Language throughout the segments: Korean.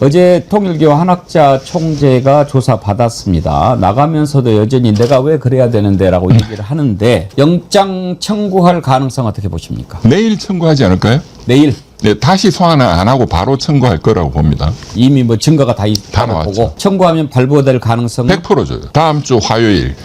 어제 통일교 한학자 총재가 조사 받았습니다. 나가면서도 여전히 내가 왜 그래야 되는데 라고 얘기를 하는데 영장 청구할 가능성 어떻게 보십니까? 내일 청구하지 않을까요? 내일 네, 다시 소환 안 하고 바로 청구할 거라고 봅니다. 이미 뭐 증거가 다 나왔죠. 보고 청구하면 발부될 가능성은 100%죠. 다음 주 화요일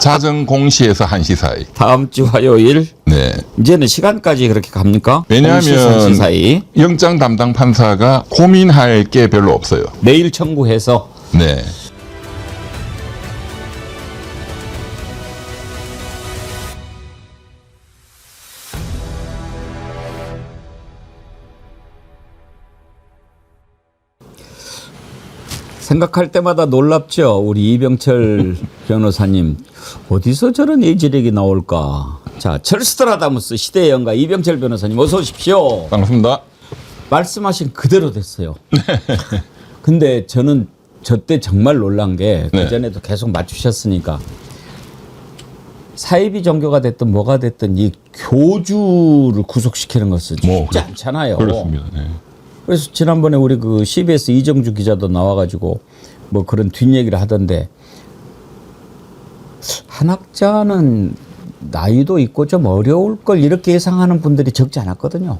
자정 0시에서 1시 사이. 다음 주 화요일. 네. 이제는 시간까지 그렇게 갑니까? 왜냐하면 3시 사이. 영장 담당 판사가 고민할 게 별로 없어요. 내일 청구해서 네. 생각할 때마다 놀랍죠. 우리 이병철 변호사님 어디서 저런 예지력이 나올까. 자, 철스트라다무스 시대의 영가 이병철 변호사님 어서 오십시오. 반갑습니다. 말씀하신 그대로 됐어요. 근데 저는 저때 정말 놀란 게 네. 그전에도 계속 맞추셨으니까 사이비 종교가 됐든 뭐가 됐든 이 교주를 구속시키는 것은 쉽지 않잖아요. 그렇습니다. 네. 그래서 지난번에 우리 그 CBS 이정주 기자도 나와가지고 뭐 그런 뒷얘기를 하던데 한학자는 나이도 있고 좀 어려울 걸 이렇게 예상하는 분들이 적지 않았거든요.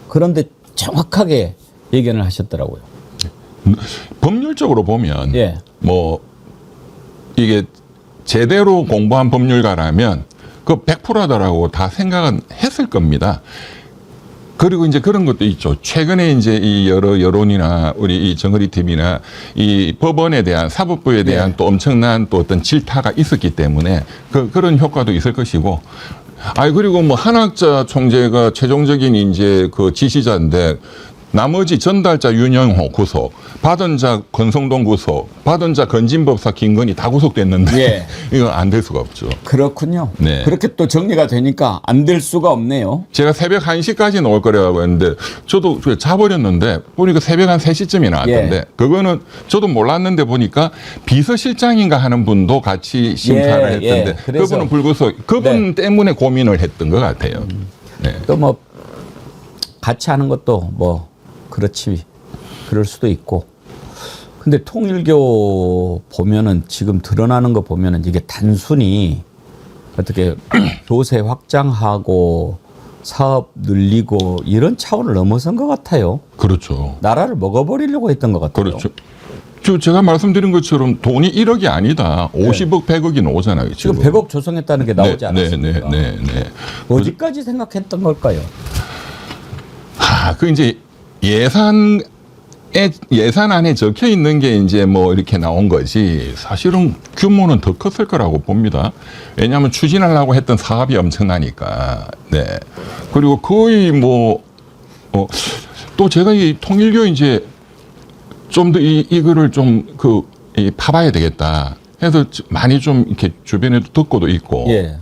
그런데 정확하게 예견을 하셨더라고요. 법률적으로 보면 예. 뭐 이게 제대로 공부한 법률가라면 그 100%다라고 다 생각은 했을 겁니다. 그리고 이제 그런 것도 있죠. 최근에 이제 이 여러 여론이나 우리 이 정거리 TV나 이 법원에 대한 사법부에 대한 또 엄청난 또 어떤 질타가 있었기 때문에 그런 효과도 있을 것이고. 그리고 뭐 한학자 총재가 최종적인 이제 그 지시자인데 나머지 전달자 윤영호 구속, 받은 자 권성동 구속, 받은 자 건진법사 김건희 다 구속됐는데 예. 이건 안 될 수가 없죠. 그렇군요. 네. 그렇게 또 정리가 되니까 안 될 수가 없네요. 제가 새벽 1시까지 나올 거라고 했는데 저도 자버렸는데 보니까 새벽 한 3시쯤에 나왔던데 예. 그거는 저도 몰랐는데 보니까 비서실장인가 하는 분도 같이 심사를 예, 했던데 예. 그래서 그분은 불구속 그분 때문에 고민을 했던 것 같아요. 네. 또 뭐 같이 하는 것도 뭐 그렇지 그럴 수도 있고. 근데 통일교 보면은 지금 드러나는 거 보면은 이게 단순히 어떻게 도세 확장하고 사업 늘리고 이런 차원을 넘어선 것 같아요. 그렇죠. 나라를 먹어버리려고 했던 것 같아요. 그렇죠. 제가 말씀드린 것처럼 돈이 1억이 아니다. 50억, 100억이 나오잖아요. 지금 100억 조성했다는 게 나오지 않았습니까? 네. 어디까지 생각했던 걸까요? 그 이제 예산 안에 적혀 있는 게 이제 뭐 이렇게 나온 거지 사실은 규모는 더 컸을 거라고 봅니다. 왜냐하면 추진하려고 했던 사업이 엄청나니까. 네. 그리고 거의 또 제가 이 통일교 이제 좀 더 이거를 좀 파봐야 되겠다 해서 많이 좀 이렇게 주변에도 듣고도 있고. 예.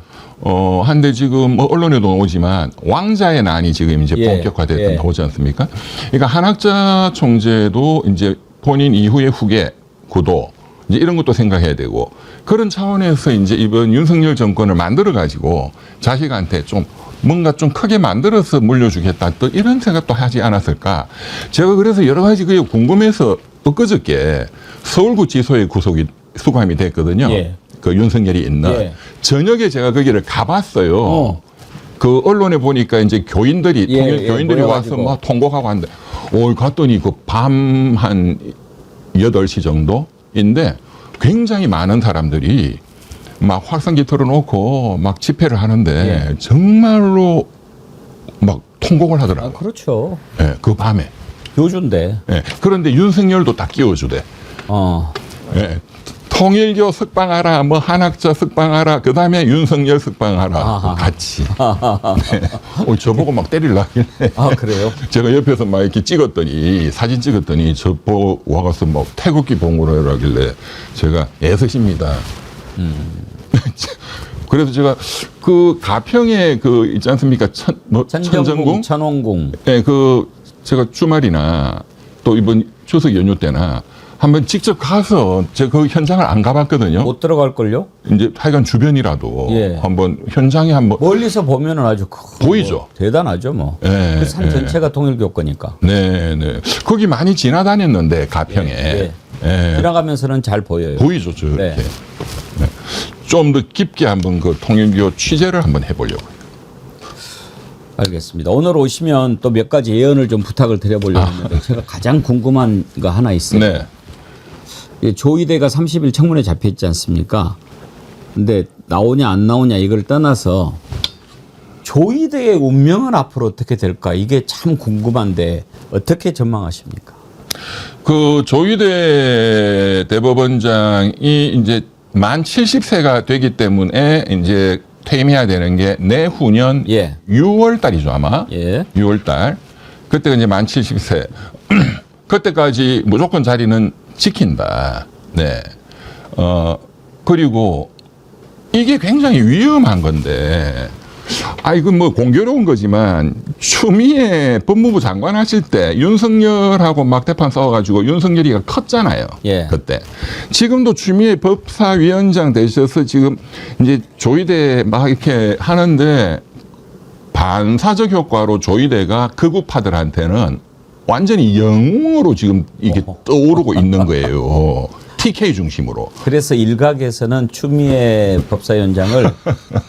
한데 지금 뭐 언론에도 나오지만 왕자의 난이 지금 이제 예, 본격화됐던 예. 나오지 않습니까? 그러니까 한학자 총재도 이제 본인 이후의 후계 구도 이제 이런 것도 생각해야 되고 그런 차원에서 이제 이번 윤석열 정권을 만들어 가지고 자식한테 좀 뭔가 좀 크게 만들어서 물려주겠다 또 이런 생각도 하지 않았을까? 제가 그래서 여러 가지 그게 궁금해서 엊그저께 서울구치소에 수감이 됐거든요. 예. 그 윤석열이 있는 예. 저녁에 제가 거기를 가봤어요. 그 언론에 보니까 이제 교인들이 교인들이 와서 막 통곡하고 하는데 갔더니 그 밤 한 8시 정도인데 굉장히 많은 사람들이 막 확성기 틀어놓고 막 집회를 하는데 정말로 막 통곡을 하더라고요. 그렇죠. 예, 그 밤에. 교주인데. 예, 그런데 윤석열도 다 끼워주대. 예. 통일교 석방하라, 뭐 한학자 석방하라, 그 다음에 윤석열 석방하라, 같이. 네. 저보고 막 때리려길래. 그래요? 제가 옆에서 막 이렇게 사진 찍었더니 저보고 와가서 막 태극기 봉으로 하길래 제가 애섯입니다. 그래서 제가 그 가평에 있지 않습니까? 천정궁? 천원궁. 네, 제가 주말이나 또 이번 추석 연휴 때나 한번 직접 가서 제가 그 현장을 안 가봤거든요. 못 들어갈걸요? 이제 하여간 주변이라도 예. 한번 현장에 한번 멀리서 보면은 아주 크고 보이죠? 대단하죠, 뭐. 예, 그 산 전체가 통일교 거니까. 네, 네. 거기 많이 지나다녔는데 가평에 예, 예. 지나가면서는 잘 보여요. 보이죠, 저렇게. 네. 네. 좀 더 깊게 한번 그 통일교 취재를 한번 해보려고요. 알겠습니다. 오늘 오시면 또 몇 가지 예언을 좀 부탁을 드려보려고 했는데 제가 가장 궁금한 거 하나 있어요. 네. 예, 조의대가 30일 청문회 잡혀 있지 않습니까? 근데 나오냐 안 나오냐 이걸 떠나서 조의대의 운명은 앞으로 어떻게 될까? 이게 참 궁금한데 어떻게 전망하십니까? 그 조희대 대법원장이 이제 만 70세가 되기 때문에 이제 퇴임해야 되는 게 내후년 예. 6월 달이죠, 아마. 예. 6월 달. 그때가 이제 만 70세. 그때까지 무조건 자리는 지킨다. 네. 그리고 이게 굉장히 위험한 건데, 이건 뭐 공교로운 거지만, 추미애 법무부 장관 하실 때 윤석열하고 막대판 싸워가지고 윤석열이가 컸잖아요. 예. 그때. 지금도 추미애 법사위원장 되셔서 지금 이제 조의대 막 이렇게 하는데, 반사적 효과로 조의대가 극우파들한테는 완전히 영웅으로 지금 이게 떠오르고 있는 거예요. TK 중심으로. 그래서 일각에서는 추미애 법사위원장을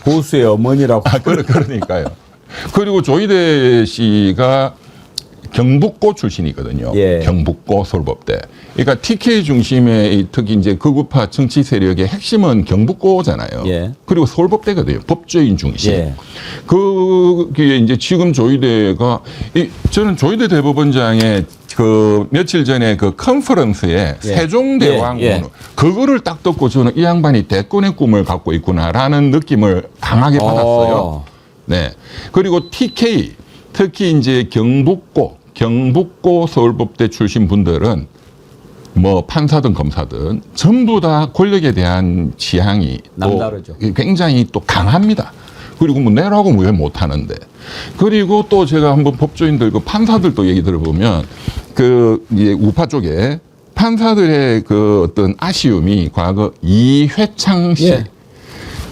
보수의 어머니라고 그러니까요. 그리고 조희대 씨가 경북고 출신이거든요. 예. 경북고 서울법대. 그러니까 TK 중심의 특히 이제 극우파 정치 세력의 핵심은 경북고잖아요. 예. 그리고 서울법대거든요. 법조인 중심. 예. 그게 이제 지금 조희대가 저는 조희대 대법원장의 그 며칠 전에 그 컨퍼런스에 예. 세종대왕 예. 그거를 딱 듣고 저는 이 양반이 대권의 꿈을 갖고 있구나라는 느낌을 강하게 받았어요. 네. 그리고 TK 특히 이제 경북고 서울법대 출신 분들은 뭐 판사든 검사든 전부 다 권력에 대한 지향이 남다르죠. 또 굉장히 또 강합니다. 그리고 뭐 내라고 왜 못하는데. 그리고 또 제가 한번 법조인들 그 판사들도 얘기 들어보면 그 이제 우파 쪽에 판사들의 그 어떤 아쉬움이 과거 이회창 씨 예.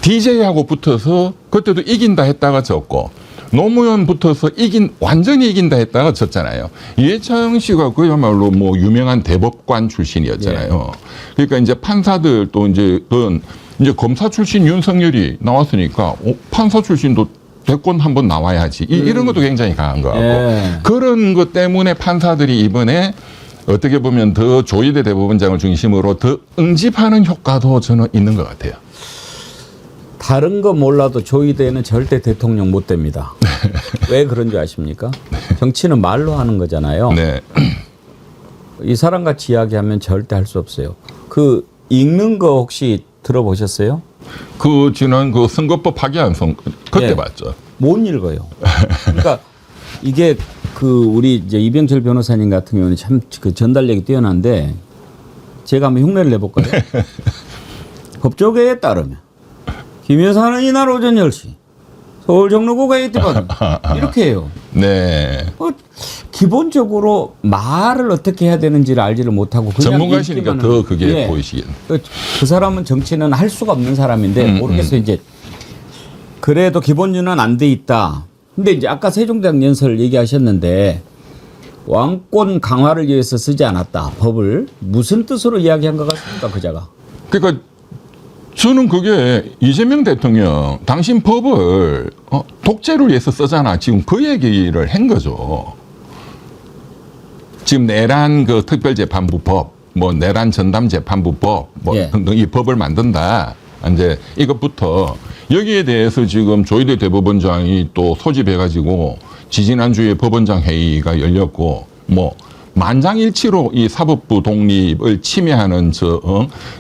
DJ하고 붙어서 그때도 이긴다 했다가 졌고 노무현 붙어서 완전히 이긴다 했다가 졌잖아요. 이회창 씨가 그야말로 뭐 유명한 대법관 출신이었잖아요. 그러니까 이제 판사들 또 이제 검사 출신 윤석열이 나왔으니까 판사 출신도 대권 한번 나와야지. 이런 것도 굉장히 강한 거 같고. 예. 그런 것 때문에 판사들이 이번에 어떻게 보면 더 조희대 대법원장을 중심으로 더 응집하는 효과도 저는 있는 것 같아요. 다른 거 몰라도 조의대는 절대 대통령 못 됩니다. 왜 그런 줄 아십니까? 정치는 말로 하는 거잖아요. 네. 이 사람같이 이야기하면 절대 할 수 없어요. 그 읽는 거 혹시 들어보셨어요? 그 지난 그 선거법 파기환송 그때 예. 봤죠. 못 읽어요. 그러니까 이게 그 우리 이제 이병철 변호사님 같은 경우는 참 그 전달력이 뛰어난데 제가 한번 흉내를 내볼까요? 법조계에 따르면 김 여사는 이날 오전 10시 서울 종로구가 입대받은 이렇게 해요. 네. 기본적으로 말을 어떻게 해야 되는지를 알지를 못하고 그냥 전문가시니까 읽기만 더 하는. 그게 예. 보이시겠네. 그 사람은 정치는 할 수가 없는 사람인데 모르겠어요. 이제 그래도 기본주는 안 돼 있다. 근데 이제 아까 세종대왕 연설 얘기하셨는데 왕권 강화를 위해서 쓰지 않았다. 법을 무슨 뜻으로 이야기한 것 같습니까, 그자가? 그러니까 저는 그게 이재명 대통령 당신 법을 독재를 위해서 쓰잖아. 지금 그 얘기를 한 거죠. 지금 내란 그 특별재판부법, 뭐 내란 전담재판부법, 뭐 예. 등등 이 법을 만든다. 이제 이것부터 여기에 대해서 지금 조희대 대법원장이 또 소집해가지고 지지난주에 법원장 회의가 열렸고 뭐 만장일치로 이 사법부 독립을 침해하는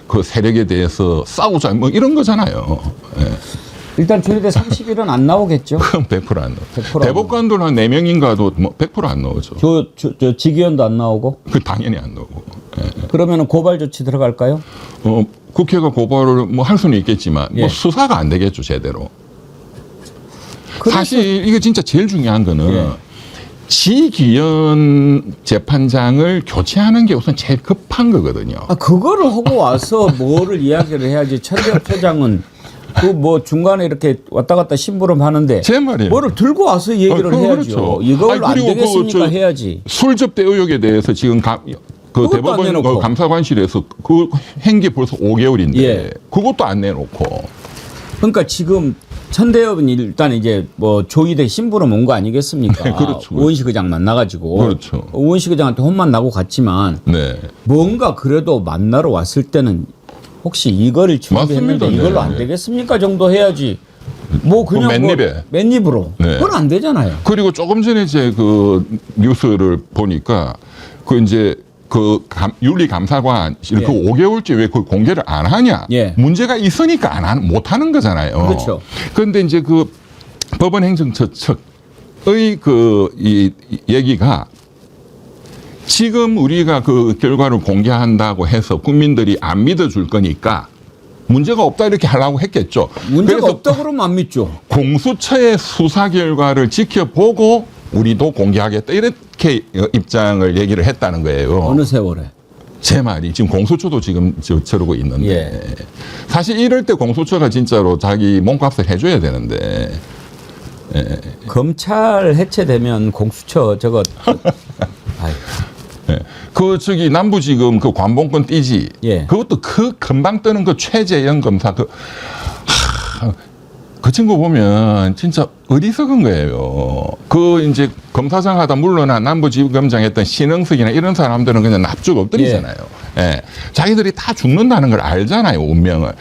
그 세력에 대해서 싸우자 뭐 이런 거잖아요. 예. 일단 조희대 30일은 안 나오겠죠? 그럼 100% 안 100% 나오죠. 대법관들 한 4명인가도 뭐 100% 안 나오죠. 저 직위원도 안 나오고? 그 당연히 안 나오고. 예. 그러면 고발 조치 들어갈까요? 국회가 고발을 뭐 할 수는 있겠지만 예. 뭐 수사가 안 되겠죠 제대로. 그래서- 사실 이거 진짜 제일 중요한 거는 예. 지기현 재판장을 교체하는 게 우선 제일 급한 거거든요. 아, 그거를 하고 와서 뭐를 이야기를 해야지. 천대엽 소장은 그 뭐 중간에 이렇게 왔다 갔다 심부름 하는데 제 말이에요. 뭐를 들고 와서 얘기를 그거 해야죠. 그렇죠. 이걸로 안 그리고 되겠습니까? 해야지. 술 접대 의혹에 대해서 지금 그 그것도 안 대법원 내놓고. 감사관실에서 그 행기 벌써 5개월인데 예. 그것도 안 내놓고. 그러니까 지금 천대엽은 일단 이제 뭐 조의대 심부름 온 거 아니겠습니까? 네, 그렇죠. 우원식 의장 만나가지고. 그렇죠. 우원식 의장한테 혼만 나고 갔지만 네. 뭔가 그래도 만나러 왔을 때는 혹시 이거를 준비했는데 맞습니다. 이걸로 네. 안 되겠습니까 정도 해야지. 뭐 그냥 그 맨입에. 뭐 맨입으로. 네. 그건 안 되잖아요. 그리고 조금 전에 이제 그 뉴스를 보니까 그 이제 그 윤리감사관 이렇게 예. 5개월째 왜 그걸 공개를 안 하냐? 예. 문제가 있으니까 못 하는 거잖아요. 그렇죠. 그런데 이제 그 법원 행정처 측의 이 얘기가 지금 우리가 그 결과를 공개한다고 해서 국민들이 안 믿어줄 거니까 문제가 없다 이렇게 하려고 했겠죠. 문제가 그래서 없다 그러면 안 믿죠. 공수처의 수사 결과를 지켜보고 우리도 공개하겠다 이렇게 입장을 얘기를 했다는 거예요. 어느 세월에. 제 말이 지금 공수처도 지금 저러고 있는데 예. 사실 이럴 때 공수처가 진짜로 자기 몸값을 해줘야 되는데 검찰 해체되면 공수처 저거 아이, 예. 그 저기 남부지검 그 관봉권 띠지 예. 그것도 그 금방 뜨는 그 최재형 검사 그 친구 보면 진짜 어리석은 거예요. 그 이제 검사장 하다 물러나 남부지검장 했던 신흥석이나 이런 사람들은 그냥 납죽 엎드리잖아요. 예. 자기들이 다 죽는다는 걸 알잖아요, 운명을.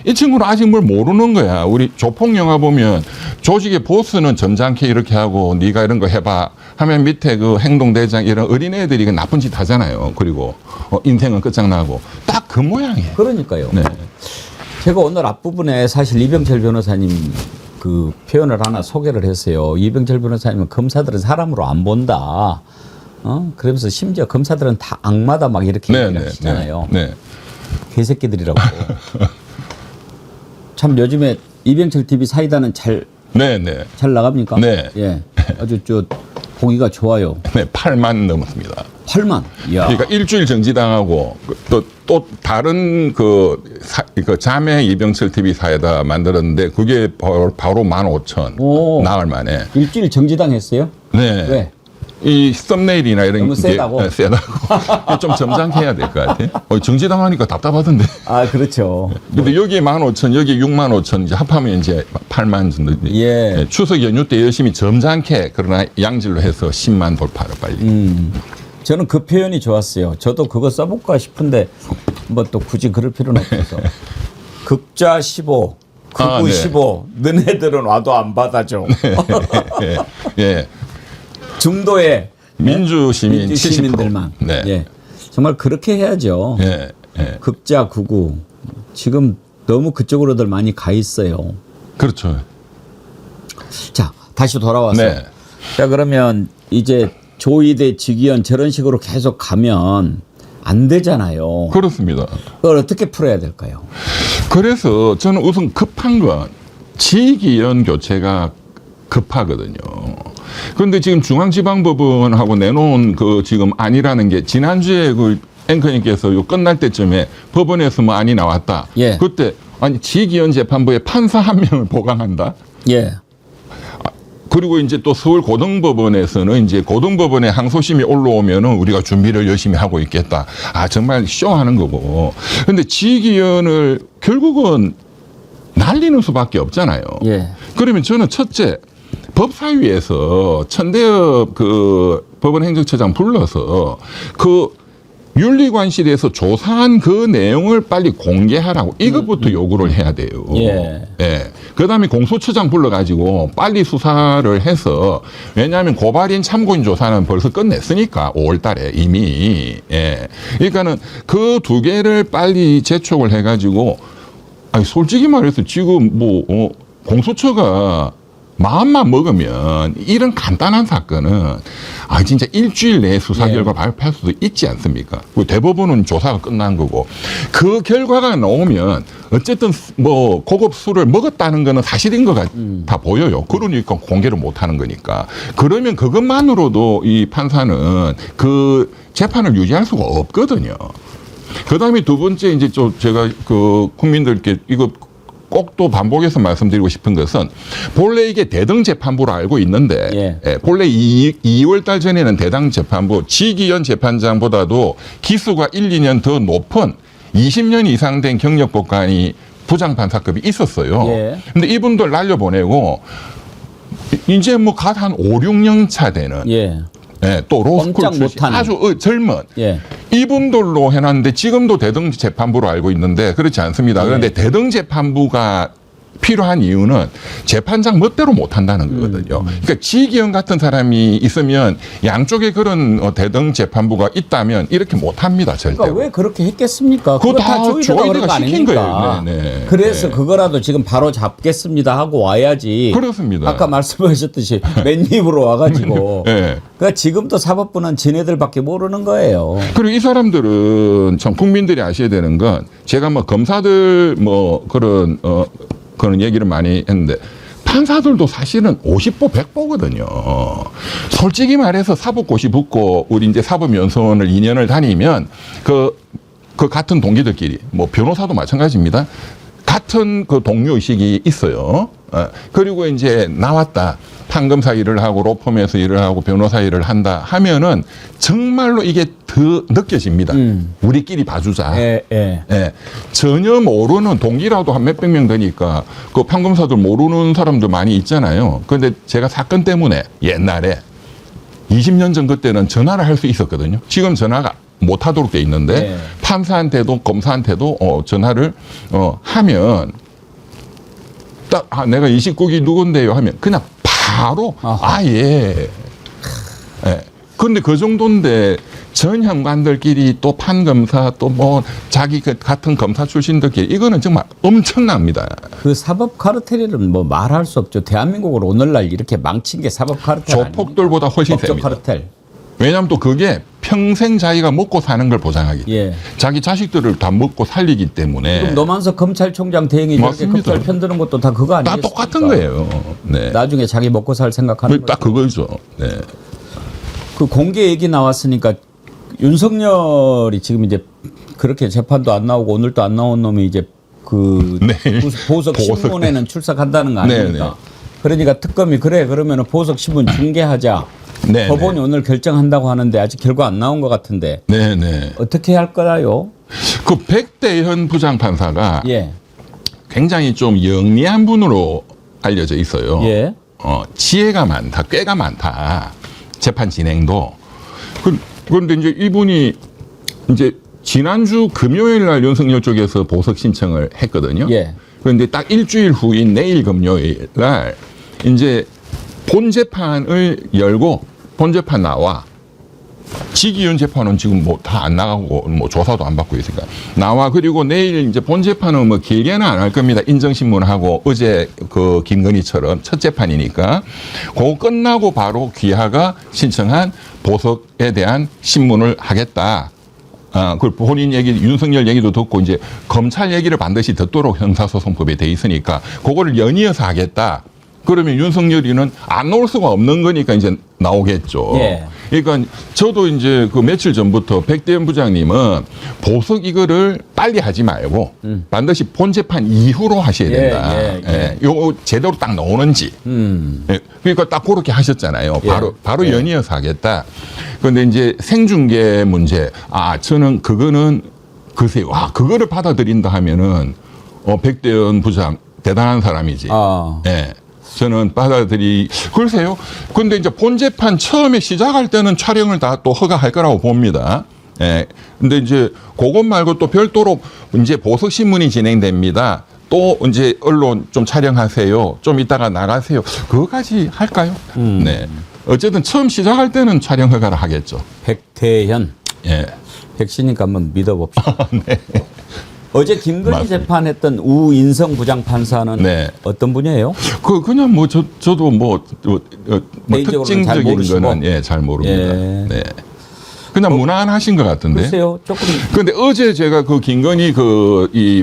이 친구는 아직 뭘 모르는 거야. 우리 조폭 영화 보면 조직의 보스는 점잖게 이렇게 하고 네가 이런 거 해봐 하면 밑에 그 행동대장 이런 어린애들이 그 나쁜 짓 하잖아요. 그리고 인생은 끝장나고 딱 그 모양이에요. 그러니까요. 네. 제가 오늘 앞부분에 사실 이병철 변호사님 그 표현을 하나 소개를 했어요. 이병철 변호사님은 검사들은 사람으로 안 본다. 그러면서 심지어 검사들은 다 악마다 막 이렇게 얘기를 하시잖아요. 네. 개새끼들이라고. 참 요즘에 이병철 TV 사이다는 잘 네. 나갑니까? 네. 예. 아주 보기가 좋아요. 네, 8만 넘었습니다. 8만. 이야. 그러니까 일주일 정지당하고 또 다른 그 자매 이병철 TV 사에다 만들었는데 그게 바로 15,000 오. 나흘 만에. 일주일 정지당했어요? 네. 왜? 이 썸네일이나 이런 너무 세다고? 네, 세다고. 좀 점잖게 해야 될 것 같아. 정지당하니까 답답하던데. 아, 그렇죠. 근데 여기 15,000, 여기 65,000 이제 합하면 이제 8만 정도. 예. 네, 추석 연휴 때 열심히 점잖게 그러나 양질로 해서 10만 돌파를 빨리. 저는 그 표현이 좋았어요. 저도 그거 써볼까 싶은데 뭐 또 굳이 그럴 필요는 없어서. 극좌 15, 극우 아, 네. 15, 너네들은 와도 안 받아줘. 예. 중도의 민주시민 민주시민들만. 70%. 네. 예. 정말 그렇게 해야죠. 예. 예. 극좌 극우. 지금 너무 그쪽으로들 많이 가 있어요. 그렇죠. 자, 다시 돌아와서. 네. 자, 그러면 이제 조의대 직위원 저런 식으로 계속 가면 안 되잖아요. 그렇습니다. 그걸 어떻게 풀어야 될까요? 그래서 저는 우선 급한 건 지기현 교체가 급하거든요. 그런데 지금 중앙지방법원하고 내놓은 그 지금 안이라는 게 지난주에 그 앵커님께서 요 끝날 때쯤에 법원에서 뭐 안이 나왔다. 예. 그때 아니 지기현 재판부에 판사 1명을 보강한다. 예. 그리고 이제 또 서울 고등법원에서는 이제 고등법원에 항소심이 올라오면은 우리가 준비를 열심히 하고 있겠다. 아, 정말 쇼하는 거고. 근데 지기현을 결국은 날리는 수밖에 없잖아요. 예. 그러면 저는 첫째, 법사위에서 천대엽 그 법원 행정처장 불러서 그 윤리관실에서 조사한 그 내용을 빨리 공개하라고 이것부터 요구를 해야 돼요. 예. 예. 그다음에 공소처장 불러가지고 빨리 수사를 해서 왜냐하면 고발인 참고인 조사는 벌써 끝냈으니까 5월달에 이미. 예. 그러니까는 그 두 개를 빨리 재촉을 해가지고 아니 솔직히 말해서 지금 뭐 공소처가 마음만 먹으면 이런 간단한 사건은 진짜 일주일 내에 수사 예. 결과 발표할 수도 있지 않습니까? 그리고 대법원은 조사가 끝난 거고 그 결과가 나오면 어쨌든 뭐 고급 술을 먹었다는 거는 사실인 것 같아 보여요. 그러니까 공개를 못 하는 거니까. 그러면 그것만으로도 이 판사는 그 재판을 유지할 수가 없거든요. 그 다음에 두 번째 이제 좀 제가 그 국민들께 이거 꼭 또 반복해서 말씀드리고 싶은 것은 본래 이게 대등 재판부로 알고 있는데 본래 2월 달 전에는 대당 재판부 지기현 재판장보다도 기수가 1, 2년 더 높은 20년 이상 된 경력법관이 부장판사급이 있었어요. 근데 이분들 날려보내고 이제 뭐 갓 한 5, 6년 차 되는 또 로스쿨 출신 아주 젊은 이분들로 해놨는데 지금도 대등 재판부로 알고 있는데 그렇지 않습니다. 그런데 대등 재판부가 필요한 이유는 재판장 멋대로 못 한다는 거거든요. 그러니까 지기현 같은 사람이 있으면 양쪽에 그런 대등 재판부가 있다면 이렇게 못 합니다. 절대. 그러니까 왜 그렇게 했겠습니까? 그거 다 조이드가 시킨 거예요. 그래서 그거라도 지금 바로 잡겠습니다 하고 와야지. 그렇습니다. 아까 말씀하셨듯이 맨입으로 와가지고. 그러니까 지금도 사법부는 지네들밖에 모르는 거예요. 그리고 이 사람들은 참 국민들이 아셔야 되는 건 제가 뭐 검사들 뭐 그런 얘기를 많이 했는데 판사들도 사실은 50보 100보거든요. 솔직히 말해서 사법고시 붙고 우리 이제 사법연수원을 2년을 다니면 그 같은 동기들끼리 뭐 변호사도 마찬가지입니다. 같은 그 동료의식이 있어요. 그리고 이제 나왔다. 판검사 일을 하고 로펌에서 일을 하고 변호사 일을 한다 하면은 정말로 이게 더 느껴집니다. 우리끼리 봐주자. 전혀 모르는 동기라도 한 몇백 명 되니까 그 판검사들 모르는 사람들 많이 있잖아요. 그런데 제가 사건 때문에 옛날에 20년 전 그때는 전화를 할 수 있었거든요. 지금 전화가 못 하도록 돼 있는데 판사한테도 검사한테도 전화를 하면 딱 내가 29기 누군데요 하면 그냥 바로 그런데 그 정도인데 전 현관들끼리 또 판검사 또 뭐 자기 같은 검사 출신들끼리 이거는 정말 엄청납니다. 그 사법 카르텔은 뭐 말할 수 없죠. 대한민국을 오늘날 이렇게 망친 게 사법 카르텔 조폭들보다 훨씬 셉니다. 카르텔. 왜냐하면 또 그게 평생 자기가 먹고 사는 걸 보장하기 때문에 자기 자식들을 다 먹고 살리기 때문에. 그럼 노만석 검찰총장 대행이 저렇게 검찰 편드는 것도 다 그거 아니겠습니까? 다 똑같은 거예요. 나중에 자기 먹고 살 생각하는 딱 그거죠. 그 공개 얘기 나왔으니까 윤석열이 지금 이제 그렇게 재판도 안 나오고 오늘도 안 나온 놈이 이제 그 보석 신문에는 출석한다는 거 아닙니까? 그러니까 특검이 그러면은 보석 신문 중개하자. 법원이 오늘 결정한다고 하는데 아직 결과 안 나온 것 같은데. 어떻게 할 거라요? 그 백대현 부장판사가 굉장히 좀 영리한 분으로 알려져 있어요. 지혜가 많다, 꾀가 많다. 재판 진행도. 그런데 이제 이분이 이제 지난주 금요일 날 윤석열 쪽에서 보석 신청을 했거든요. 그런데 딱 일주일 후인 내일 금요일 날 이제 본 재판을 열고 본 재판 나와. 지기현 재판은 지금 뭐 다 안 나가고 뭐 조사도 안 받고 있으니까 나와. 그리고 내일 이제 본 재판은 뭐 길게는 안 할 겁니다. 인정신문하고 어제 그 김건희처럼 첫 재판이니까 그거 끝나고 바로 귀하가 신청한 보석에 대한 신문을 하겠다. 그 본인 얘기, 윤석열 얘기도 듣고 이제 검찰 얘기를 반드시 듣도록 형사소송법에 돼 있으니까 그거를 연이어서 하겠다. 그러면 윤석열이는 안 나올 수가 없는 거니까 이제 나오겠죠. 그러니까 저도 이제 그 며칠 전부터 백대현 부장님은 보석 이거를 빨리 하지 말고 반드시 본 재판 이후로 하셔야 된다. 요거 제대로 딱 나오는지. 그러니까 딱 그렇게 하셨잖아요. 바로 연이어서 하겠다. 그런데 이제 생중계 문제. 저는 그거는 글쎄요. 그거를 받아들인다 하면은 백대현 부장 대단한 사람이지. 저는 글쎄요. 근데 이제 본 재판 처음에 시작할 때는 촬영을 다 또 허가할 거라고 봅니다. 근데 이제 그것 말고 또 별도로 이제 보석 신문이 진행됩니다. 또 이제 언론 좀 촬영하세요. 좀 이따가 나가세요. 그거까지 할까요? 어쨌든 처음 시작할 때는 촬영 허가를 하겠죠. 백대현. 백신이니까 한번 믿어봅시다. 어제 김건희 맞습니다. 재판했던 우인성 부장판사는 네. 어떤 분이에요? 그냥 뭐 저도 뭐 개인적으로는 잘 특징적인 모르시고. 거는 잘 모릅니다. 예. 네. 그냥 무난하신 것 같은데. 글쎄요, 조금 근데 어제 제가 그 김건희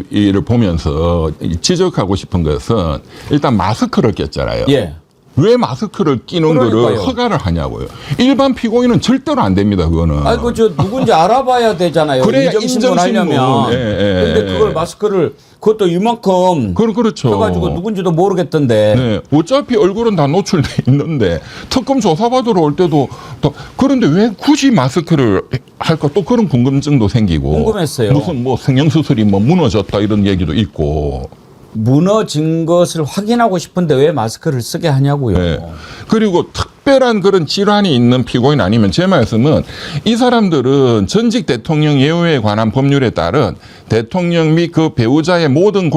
이를 보면서 지적하고 싶은 것은 일단 마스크를 꼈잖아요. 예. 왜 마스크를 끼는 거를 그러니까요. 허가를 하냐고요. 일반 피고인은 절대로 안 됩니다. 그거는. 아이고 저 누군지 알아봐야 되잖아요. 그래야 인정신문 인정신문. 하려면. 예, 예, 근데 그걸 예. 마스크를 그것도 이만큼 그렇죠. 해가지고 누군지도 모르겠던데. 네, 어차피 얼굴은 다 노출돼 있는데 특검 조사받으러 올 때도 그런데 왜 굳이 마스크를 할까 또 그런 궁금증도 생기고 궁금했어요. 무슨 뭐 성형수술이 뭐 무너졌다 이런 얘기도 있고 무너진 것을 확인하고 싶은데 왜 마스크를 쓰게 하냐고요. 네. 그리고 특별한 그런 질환이 있는 피고인 아니면 제 말씀은 이 사람들은 전직 대통령 예우에 관한 법률에 따른 대통령 및 그 배우자의 모든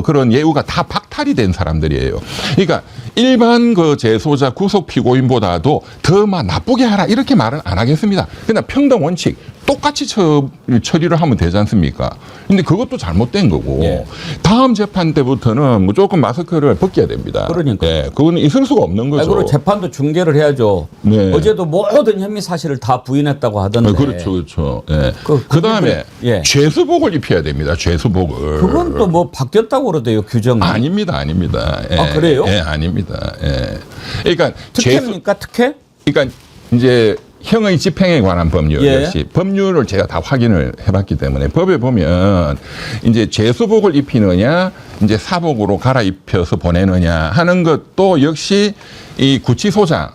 그런 예우가 다 박탈이 된 사람들이에요. 그러니까 일반 그 재소자 구속 피고인보다도 더 막 나쁘게 하라 이렇게 말은 안 하겠습니다. 그냥 평등 원칙 똑같이 처리를 하면 되지 않습니까? 근데 그것도 잘못된 거고 예. 다음 재판 때부터는 무조건 마스크를 벗겨야 됩니다. 그러니까. 네, 그건 있을 수가 없는 거죠. 그리고 재판도 중계를 해야죠. 네. 어제도 모든 혐의 사실을 다 부인했다고 하던데. 그렇죠, 그렇죠. 예. 그 다음에 예. 죄수복을 입혀야 됩니다. 죄수복을. 그건 또 뭐 바뀌었다고 그러대요, 규정이. 아닙니다, 아닙니다. 예. 아, 그래요? 예, 아닙니다. 예. 그러니까 특혜입니까, 특혜? 그러니까 이제 형의 집행에 관한 법률 예. 역시 법률을 제가 다 확인을 해봤기 때문에 법에 보면 이제 죄수복을 입히느냐 이제 사복으로 갈아입혀서 보내느냐 하는 것도 역시 이 구치소장의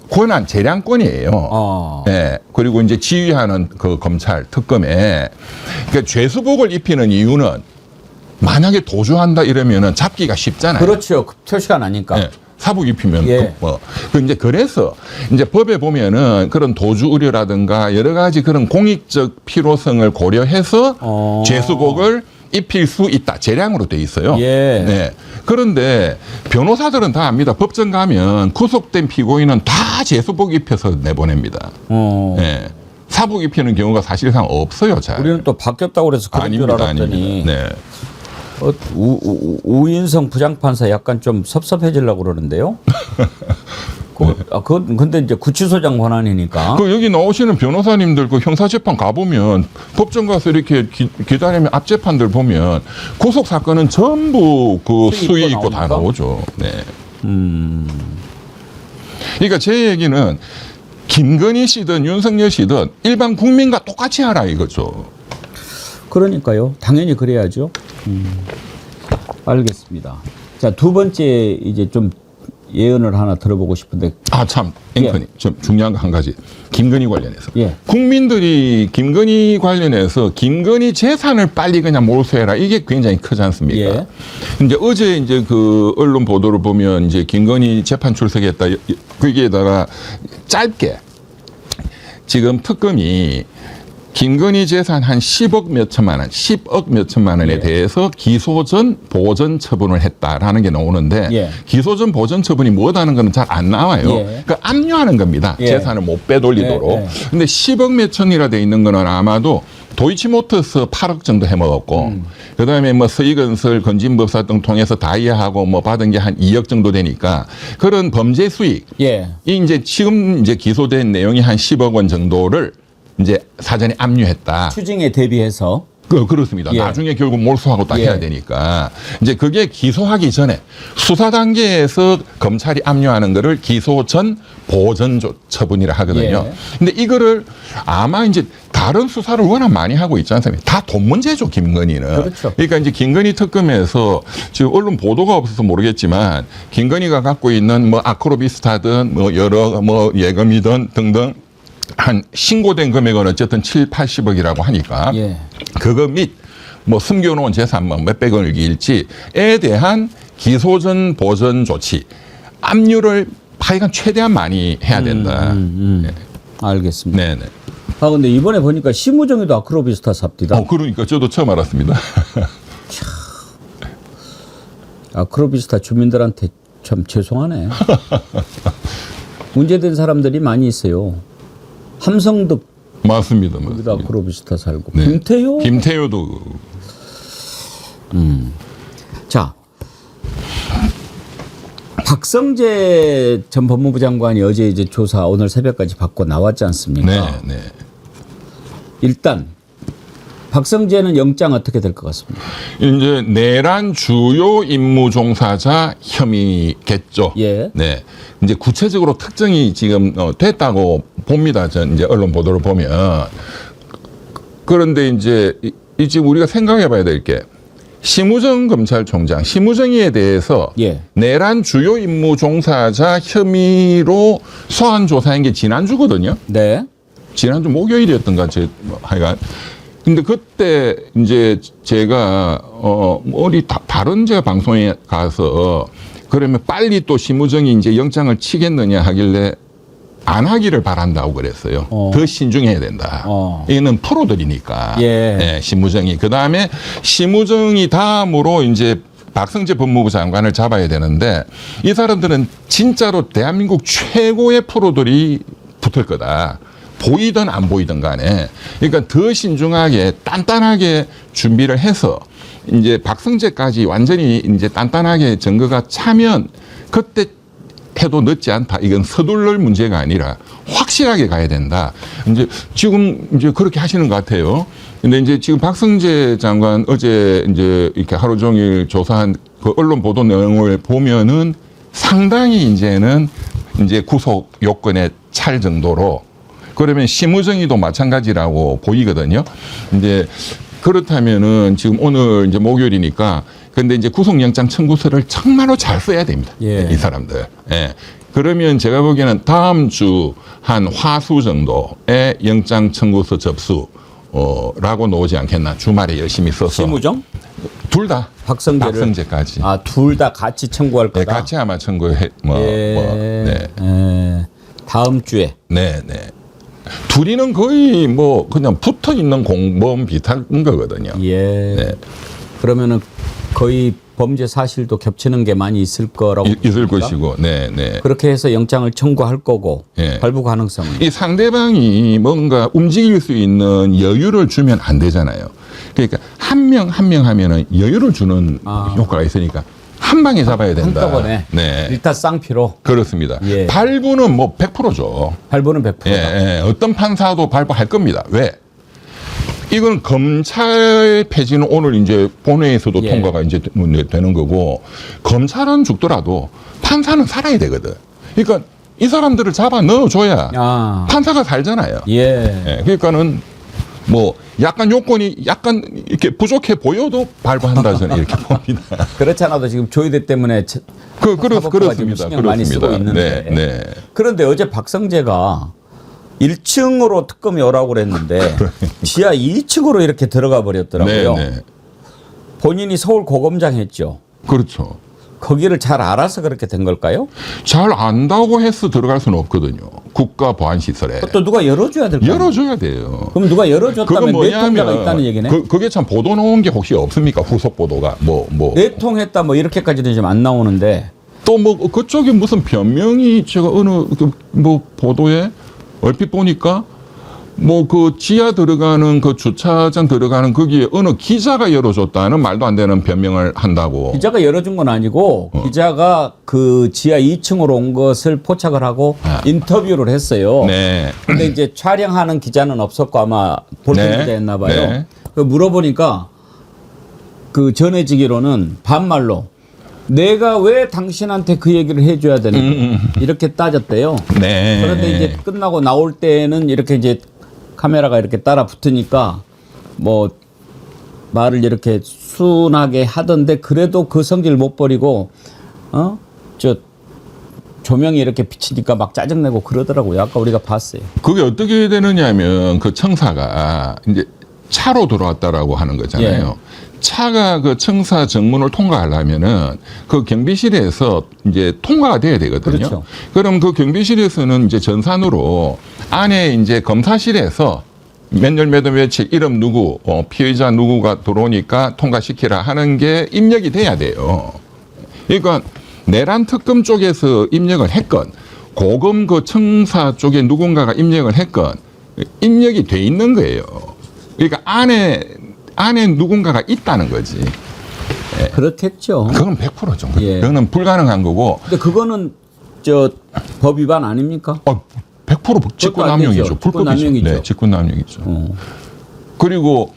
권한 재량권이에요. 예. 그리고 이제 지휘하는 그 검찰 특검에 그러니까 죄수복을 입히는 이유는 만약에 도주한다 이러면은 잡기가 쉽잖아요. 그렇죠. 표시가 나니까. 예. 사복 입히면 예. 이제 그래서 이제 법에 보면은 그런 도주 우려라든가 여러 가지 그런 공익적 필요성을 고려해서 죄수복을 입힐 수 있다. 재량으로 돼 있어요. 예. 네. 그런데 변호사들은 다 압니다. 법정 가면 구속된 피고인은 다 죄수복 입혀서 내보냅니다. 네. 사복 입히는 경우가 사실상 없어요. 잘. 우리는 또 바뀌었다고 그래서 그런 줄 알았더니. 아닙니다. 네. 우인성 부장판사 약간 좀 섭섭해지려고 그러는데요. 그건 근데 이제 구치소장 권한이니까. 그 여기 나오시는 변호사님들 그 형사재판 가보면 법정 가서 이렇게 기다리면 앞재판들 보면 구속 사건은 전부 그 수위 있고 다 나오죠. 네. 그러니까 제 얘기는 김건희 씨든 윤석열 씨든 일반 국민과 똑같이 하라 이거죠. 그러니까요. 당연히 그래야죠. 알겠습니다. 자, 두 번째 이제 좀 예언을 하나 들어보고 싶은데. 아, 참, 앵커님. 좀 중요한 거 한 가지. 김건희 관련해서. 예. 국민들이 김건희 관련해서 김건희 재산을 빨리 그냥 몰수해라. 이게 굉장히 크지 않습니까? 예. 이제 어제 이제 그 언론 보도를 보면 이제 김건희 재판 출석했다. 거기에다가 짧게 지금 특검이 김건희 재산 한 10억 몇 천만 원, 10억 몇 천만 원에 예. 대해서 기소 전 보전 처분을 했다라는 게 나오는데 예. 기소 전 보전 처분이 뭐다는 거는 잘 안 나와요. 예. 그러니까 압류하는 겁니다. 예. 재산을 못 빼돌리도록. 예, 예. 근데 10억 몇 천이라 돼 있는 거는 아마도 도이치모터스 8억 정도 해먹었고 그다음에 뭐 서희건설 건진법사 등 통해서 다이아하고 뭐 받은 게 한 2억 정도 되니까 그런 범죄 수익 예. 이 이제 지금 이제 기소된 내용이 한 10억 원 정도를 이제 사전에 압류했다. 추징에 대비해서. 그렇습니다. 예. 나중에 결국 몰수하고 딱 예. 해야 되니까 이제 그게 기소하기 전에 수사 단계에서 검찰이 압류하는 거를 기소 전 보전 처분이라 하거든요. 예. 근데 이거를 아마 이제 다른 수사를 워낙 많이 하고 있지 않습니까? 다 돈 문제죠, 김건희는. 그렇죠. 그러니까 이제 김건희 특검에서 지금 언론 보도가 없어서 모르겠지만 김건희가 갖고 있는 뭐 아크로비스타든 뭐 여러 뭐 예금이든 등등 한 신고된 금액은 어쨌든 7, 80억이라고 하니까 예. 그거 및 뭐 숨겨놓은 재산 뭐 몇백억을 일지에 대한 기소 전 보전 조치 압류를 하여간 최대한 많이 해야 된다. 네. 알겠습니다. 네네. 아, 근데 이번에 보니까 심우정이도 아크로비스타 삽디다. 그러니까 저도 처음 알았습니다. 아크로비스타 주민들한테 참 죄송하네. 문제된 사람들이 많이 있어요. 함성득 맞습니다. 여기다 맞습니다. 그로비스타 살고. 네. 김태효? 김태효도 자, 박성재 전 법무부 장관이 어제 이제 조사 오늘 새벽까지 받고 나왔지 않습니까? 네, 네. 일단 박성재는 영장 어떻게 될 것 같습니까? 이제 내란 주요 임무 종사자 혐의겠죠. 예. 네. 이제 구체적으로 특정이 지금 됐다고 봅니다. 전 이제 언론 보도를 보면. 그런데 이제 이 지금 우리가 생각해 봐야 될 게 심우정 검찰총장, 심우정이에 대해서 예. 내란 주요 임무 종사자 혐의로 소환 조사한 게 지난주거든요. 네. 지난주 목요일이었던가 하여간. 근데 그때 이제 제가 어디 다른 제가 방송에 가서 그러면 빨리 또 심우정이 이제 영장을 치겠느냐 하길래 안 하기를 바란다고 그랬어요. 더 신중해야 된다. 이거는 프로들이니까. 예. 네, 심우정이. 그 다음에 심우정이 다음으로 이제 박성재 법무부 장관을 잡아야 되는데 이 사람들은 진짜로 대한민국 최고의 프로들이 붙을 거다. 보이든 안 보이든 간에. 그러니까 더 신중하게 단단하게 준비를 해서 이제 박성재까지 완전히 이제 단단하게 증거가 차면 그때 해도 늦지 않다. 이건 서둘러올 문제가 아니라 확실하게 가야 된다. 이제 지금 이제 그렇게 하시는 것 같아요. 근데 이제 지금 박성재 장관 어제 이제 이렇게 하루 종일 조사한 그 언론 보도 내용을 보면은 상당히 이제는 이제 구속 요건에 찰 정도로 그러면 심우정이도 마찬가지라고 보이거든요. 이제 그렇다면은 지금 오늘 이제 목요일이니까 근데 이제 구속영장 청구서를 정말로 잘 써야 됩니다. 예. 이 사람들. 예. 그러면 제가 보기에는 다음 주 한 화수 정도의 영장 청구서 접수 라고 나오지 않겠나. 주말에 열심히 써서. 심우정? 둘 다. 박성재까지. 박성재까지. 아, 둘 다 같이 청구할 네, 거다. 같이 아마 청구해. 네. 다음 주에. 네, 네. 둘이는 거의 뭐 그냥 붙어 있는 공범 비슷한 거거든요. 예. 네. 그러면은 거의 범죄 사실도 겹치는 게 많이 있을 거라고 있을 보십니까? 것이고, 네, 네. 그렇게 해서 영장을 청구할 거고 예. 발부 가능성은 이 상대방이 뭔가 움직일 수 있는 여유를 주면 안 되잖아요. 그러니까 한 명 한 명 하면은 여유를 주는 효과가 있으니까 한 방에 잡아야 된다. 한꺼번에 네. 일단 쌍피로 그렇습니다. 예. 발부는 뭐 100%죠. 발부는 100%다. 예, 예. 어떤 판사도 발부할 겁니다. 왜? 이건 검찰 폐지는 오늘 이제 본회의에서도 예. 통과가 이제 되는 거고 검찰은 죽더라도 판사는 살아야 되거든. 그러니까 이 사람들을 잡아 넣어줘야 아. 판사가 살잖아요. 예. 예, 그러니까는 뭐 약간 요건이 약간 이렇게 부족해 보여도 발부한다 저는 이렇게 봅니다. 그렇지 않아도 지금 조의대 때문에 사법부가 지금 그렇습니다. 신경 많이 쓰고 있는데. 네, 네. 그런데 어제 박성재가 1층으로 특검이 오라고 그랬는데 지하 2층으로 이렇게 들어가 버렸더라고요. 네, 네. 본인이 서울 고검장 했죠. 그렇죠. 거기를 잘 알아서 그렇게 된 걸까요? 잘 안다고 해서 들어갈 수는 없거든요. 국가 보안 시설에. 또 누가 열어줘야 될까요? 열어줘야 돼요. 그럼 누가 그건 열어줬다면 내통자가 뭐냐면 있다는 얘기네. 그게 참 보도 나온 게 혹시 없습니까? 후속 보도가 뭐 내통했다 뭐 이렇게까지는 지금 안 나오는데 또 뭐 그쪽에 무슨 변명이 제가 어느 뭐 보도에 얼핏 보니까 뭐 그 지하 들어가는 그 주차장 들어가는 거기에 어느 기자가 열어줬다는 말도 안 되는 변명을 한다고. 기자가 열어준 건 아니고 기자가 그 지하 2층으로 온 것을 포착을 하고 인터뷰를 했어요. 네. 근데 이제 촬영하는 기자는 없었고 아마 볼펜 네. 기자였나 봐요. 네. 그 물어보니까 그 전해지기로는 반말로 내가 왜 당신한테 그 얘기를 해줘야 되는가 이렇게 따졌대요. 네. 그런데 이제 끝나고 나올 때는 이렇게 이제 카메라가 이렇게 따라 붙으니까 뭐 말을 이렇게 순하게 하던데 그래도 그 성질 못 버리고 저 조명이 이렇게 비치니까 막 짜증내고 그러더라고요. 아까 우리가 봤어요. 그게 어떻게 되느냐면 그 청사가 이제 차로 들어왔다라고 하는 거잖아요. 예. 차가 그 청사 정문을 통과하려면은 그 경비실에서 이제 통과가 돼야 되거든요. 그렇죠. 그럼 그 경비실에서는 이제 전산으로 안에 이제 검사실에서 몇 년 몇 월 며칠 이름 누구 피의자 누구가 들어오니까 통과시키라 하는 게 입력이 돼야 돼요. 그러니까 내란 특검 쪽에서 입력을 했건 고검 그 청사 쪽에 누군가가 입력을 했건 입력이 돼 있는 거예요. 그러니까 안에 누군가가 있다는 거지. 그렇겠죠. 그건 100%죠. 예. 그거는 불가능한 거고. 근데 그거는 저 법 위반 아닙니까? 100% 직권남용이죠. 불법이죠. 직권남용이죠. 네, 직권남용이죠. 그리고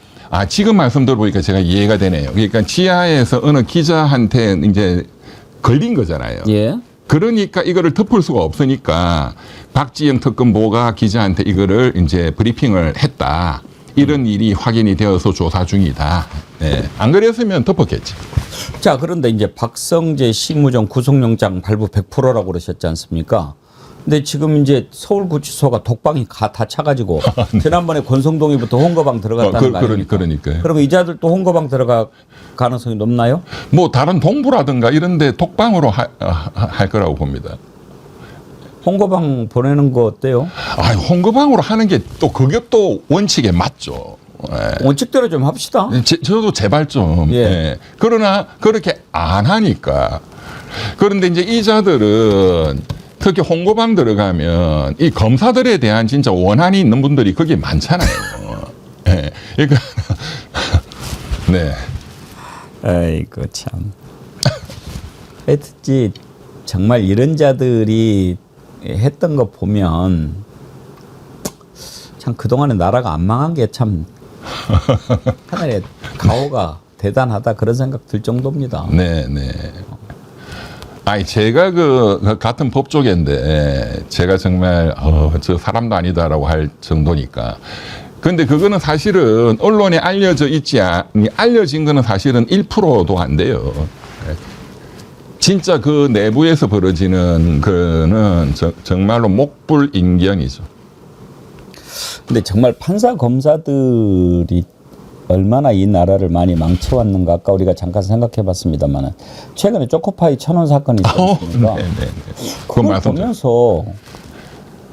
지금 말씀 들어보니까 제가 이해가 되네요. 그러니까 지하에서 어느 기자한테 이제 걸린 거잖아요. 예. 그러니까 이거를 덮을 수가 없으니까 박지영 특검보가 기자한테 이거를 이제 브리핑을 했다. 이런 일이 확인이 되어서 조사 중이다. 네. 안 그랬으면 덮었겠지. 자, 그런데 이제 박성재 시무정 구속영장 발부 100%라고 그러셨지 않습니까? 근데 지금 이제 서울구치소가 독방이 다 차가지고 지난번에 권성동이부터 홍거방 들어갔다는 거 아닙니까? 그러니까요. 그러면 이자들 또 홍거방 들어갈 가능성이 높나요? 뭐 다른 동부라든가 이런데 독방으로 할 거라고 봅니다. 홍거방 보내는 거 어때요? 홍거방으로 하는 게 또 그게 또 원칙에 맞죠. 예. 원칙대로 좀 합시다. 저도 제발 좀. 예. 예. 그러나 그렇게 안 하니까. 그런데 이제 이자들은 특히 홍거방 들어가면 이 검사들에 대한 진짜 원한이 있는 분들이 거기에 많잖아요. 예. 그러니까 네. 아이고 참. 하여튼 정말 이런 자들이 했던 거 보면 참 그동안에 나라가 안 망한 게 참 하나의 가오가 대단하다 그런 생각 들 정도입니다. 네, 네. 제가 그 같은 법조계인데 제가 정말 저 사람도 아니다라고 할 정도니까. 근데 그거는 사실은 언론에 알려진 거는 사실은 1%도 안 돼요. 진짜 그 내부에서 벌어지는 거는 정말로 목불인경이죠. 근데 정말 판사 검사들이 얼마나 이 나라를 많이 망쳐왔는가 아까 우리가 잠깐 생각해봤습니다만 최근에 초코파이 1,000원 사건이 있었습니까? 그걸 보면서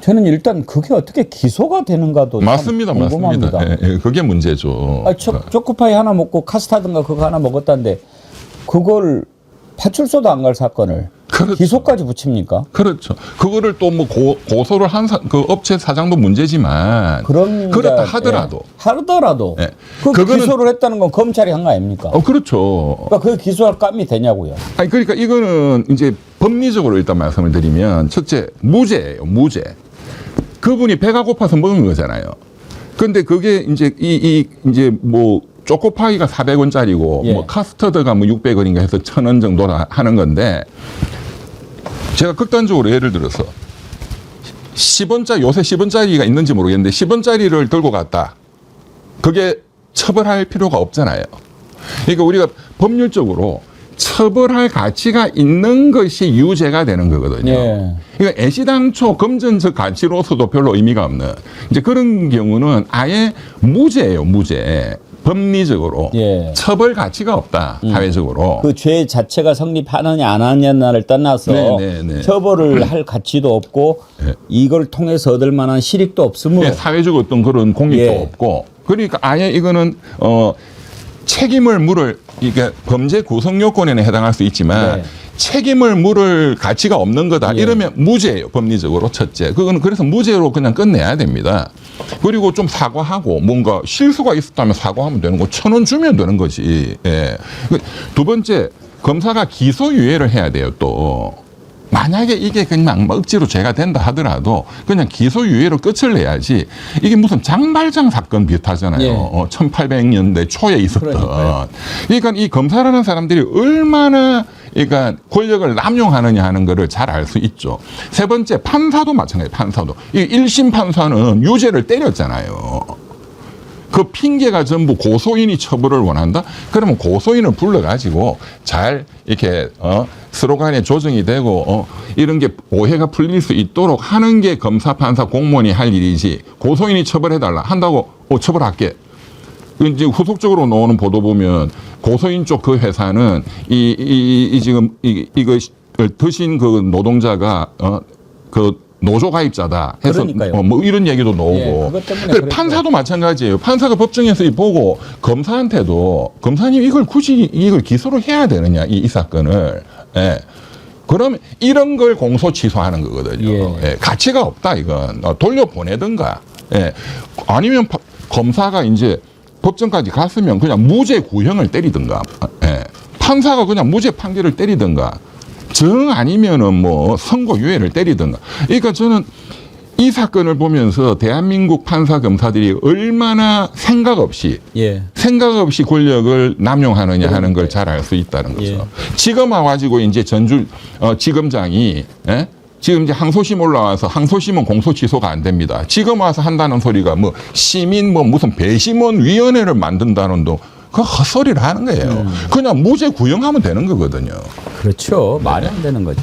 저는 일단 그게 어떻게 기소가 되는가도 맞습니다, 참 궁금합니다. 맞습니다. 예, 그게 문제죠. 초코파이 하나 먹고 카스타든가 그거 하나 먹었다는데 그걸 파출소도 안 갈 사건을 그렇죠. 기소까지 붙입니까? 그렇죠. 그거를 또 뭐 고소를 한 그 업체 사장도 문제지만 그렇다 하더라도 하더라도 예. 그거는 기소를 했다는 건 검찰이 한 거 아닙니까? 그렇죠. 그러니까 그 기소할 감이 되냐고요. 그러니까 이거는 이제 법리적으로 일단 말씀을 드리면 첫째 무죄예요. 무죄. 그분이 배가 고파서 먹은 거잖아요. 근데 그게 이제 이제 뭐 초코파이가 400원짜리고 예. 뭐 카스터드가 뭐 600원인가 해서 1,000원 정도나 하는 건데 제가 극단적으로 예를 들어서 10원짜리 요새 10원짜리가 있는지 모르겠는데 10원짜리를 들고 갔다. 그게 처벌할 필요가 없잖아요. 그러니까 우리가 법률적으로 처벌할 가치가 있는 것이 유죄가 되는 거거든요. 예. 그러니까 애시당초 금전적 가치로서도 별로 의미가 없는 이제 그런 경우는 아예 무죄예요, 무죄. 법리적으로 예. 처벌 가치가 없다, 사회적으로. 그 죄 자체가 성립하느냐 안 하느냐를 떠나서 네. 처벌을 할 가치도 없고 네. 이걸 통해서 얻을 만한 실익도 없으므로 사회적 어떤 그런 공익도 예. 없고 그러니까 아예 이거는 책임을 물을 이게 범죄 구성 요건에는 해당할 수 있지만 네. 책임을 물을 가치가 없는 거다. 예. 이러면 무죄예요. 법리적으로 첫째. 그거는 그래서 무죄로 그냥 끝내야 됩니다. 그리고 좀 사과하고 뭔가 실수가 있었다면 사과하면 되는 거 1,000원 주면 되는 거지. 예. 두 번째 검사가 기소유예를 해야 돼요. 또 만약에 이게 그냥 억지로 죄가 된다 하더라도 그냥 기소유예로 끝을 내야지. 이게 무슨 장발장 사건 비슷하잖아요. 예. 1800년대 초에 있었던. 그러니까요. 그러니까 이 검사라는 사람들이 얼마나 그러니까 권력을 남용하느냐 하는 거를 잘 알 수 있죠. 세 번째 판사도 마찬가지예요. 판사도. 이 1심 판사는 유죄를 때렸잖아요. 그 핑계가 전부 고소인이 처벌을 원한다? 그러면 고소인을 불러가지고 잘 이렇게 서로 간에 조정이 되고 이런 게 오해가 풀릴 수 있도록 하는 게 검사, 판사, 공무원이 할 일이지 고소인이 처벌해달라 한다고 처벌할게. 이제 후속적으로 나오는 보도 보면 고소인 쪽 그 회사는 지금 이거 드신 그 노동자가 그 노조 가입자다 해서 뭐 이런 얘기도 나오고. 예, 판사도 마찬가지예요. 판사가 법정에서 보고 검사한테도 검사님 이걸 굳이 이걸 기소를 해야 되느냐 이 사건을. 예. 그러면 이런 걸 공소 취소하는 거거든요. 예. 예. 가치가 없다 이건 돌려 보내든가. 예. 아니면 검사가 이제 법정까지 갔으면 그냥 무죄 구형을 때리든가, 예. 판사가 그냥 무죄 판결을 때리든가, 정 아니면은 뭐 선고유예를 때리든가. 그러니까 저는 이 사건을 보면서 대한민국 판사 검사들이 얼마나 생각 없이 권력을 남용하느냐 하는 걸 잘 알 수 있다는 거죠. 지금 와가지고 이제 전주 지검장이, 예? 지금 이제 항소심 올라와서 항소심은 공소 취소가 안 됩니다. 지금 와서 한다는 소리가 뭐 시민 뭐 무슨 배심원 위원회를 만든다는 그 헛소리를 하는 거예요. 그냥 무죄 구형하면 되는 거거든요. 그렇죠. 말이 안 되는 거죠.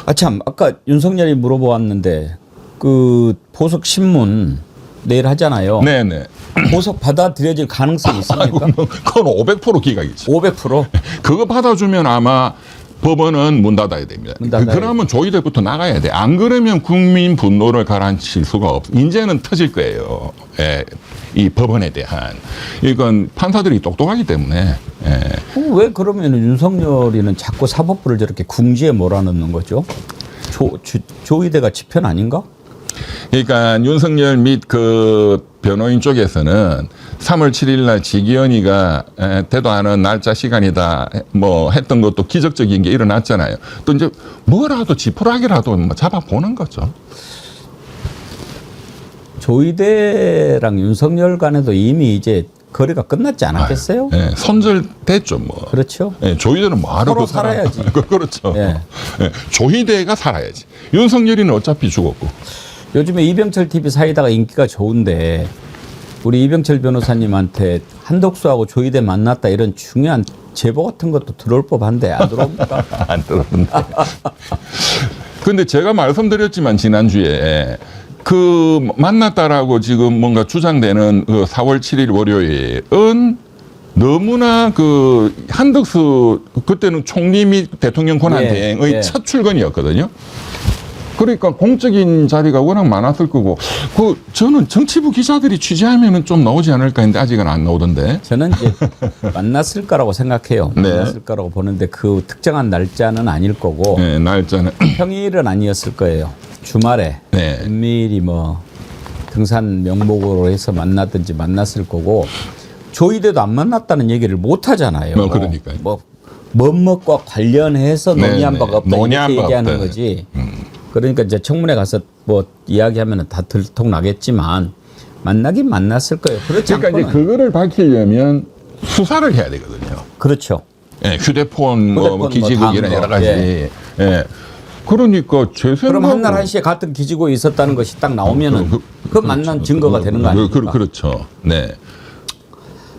아, 참, 아까 윤석열이 물어보았는데, 그, 보석 신문 내일 하잖아요. 네네. 보석 받아들여질 가능성이 있습니까? 그건 500% 기각이죠. 500%? 그거 받아주면 아마 법원은 문 닫아야 됩니다. 그러면 조희대부터 나가야 돼. 안 그러면 국민 분노를 가라앉힐 수가 없어. 이제는 터질 거예요. 예, 이 법원에 대한. 이건 판사들이 똑똑하기 때문에. 예. 왜 그러면 윤석열이는 자꾸 사법부를 저렇게 궁지에 몰아넣는 거죠? 조희대가 지편 아닌가? 그러니까 윤석열 및 그 변호인 쪽에서는 3월 7일 날 지기현이가 대도하는 날짜 시간이다 뭐 했던 것도 기적적인 게 일어났잖아요. 또 이제 뭐라도 지푸라기라도 잡아보는 거죠. 조희대랑 윤석열 간에도 이미 이제 거래가 끝났지 않았겠어요? 네, 손절됐죠, 뭐. 그렇죠. 네, 조희대는 뭐하러 서로 살아야지. 그렇죠. 네. 네, 조희대가 살아야지. 윤석열이는 어차피 죽었고. 요즘에 이병철 TV 사이다가 인기가 좋은데 우리 이병철 변호사님한테 한덕수하고 조희대 만났다 이런 중요한 제보 같은 것도 들어올 법한데 안 들어옵니까? 안 들어오는데. 근데 제가 말씀드렸지만 지난주에 그 만났다라고 지금 뭔가 주장되는 그 4월 7일 월요일은 너무나 그 한덕수 그때는 총리 및 대통령 권한대행의 첫 출근이었거든요. 그러니까 공적인 자리가 워낙 많았을 거고, 그 저는 정치부 기자들이 취재하면은 좀 나오지 않을까 했는데 아직은 안 나오던데. 저는 이제 만났을 거라고 생각해요. 네. 만났을 거라고 보는데 그 특정한 날짜는 아닐 거고, 네, 날짜는 평일은 아니었을 거예요. 주말에 네. 은밀히 뭐 등산 명목으로 해서 만났든지 만났을 거고, 조희대도 안 만났다는 얘기를 못 하잖아요. 그러니까요. 뭐 뭐뭐과 관련해서 논의한 바가 없다 이렇게 얘기하는 거지. 그러니까 이제 청문회 가서 뭐 이야기하면 다 들통나겠지만 만나긴 만났을 거예요. 그렇지 그러니까 이제 그거를 밝히려면 수사를 해야 되거든요. 그렇죠. 예, 휴대폰 뭐 기지국이나 여러 가지. 예. 예. 그러니까 제 생각. 그럼 한날 한시에 같은 기지국에 있었다는 것이 딱 나오면은 그 만난 증거가 되는 거 아닙니까? 그렇죠. 네.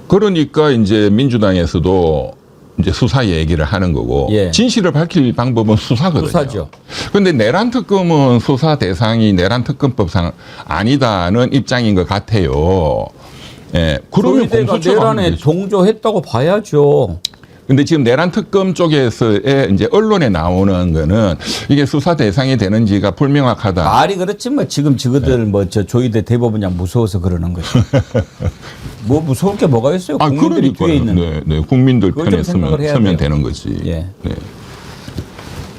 그러니까 이제 민주당에서도 이제 수사 얘기를 하는 거고 진실을 밝힐 방법은 수사거든요. 수사죠. 그런데 내란 특검은 수사 대상이 내란 특검법상 아니다는 입장인 것 같아요. 예. 그러면 조희대가 내란에 동조했다고 봐야죠. 근데 지금 내란 특검 쪽에서의 이제 언론에 나오는 거는 이게 수사 대상이 되는지가 불명확하다. 말이 그렇지 뭐 지금 저거들 뭐 저 조희대 대법원장 무서워서 그러는 거지. 뭐 무서울 게 뭐가 있어요? 국민들이 뒤에 있는. 네, 국민들 편에 서면 되는 거지. 예. 네.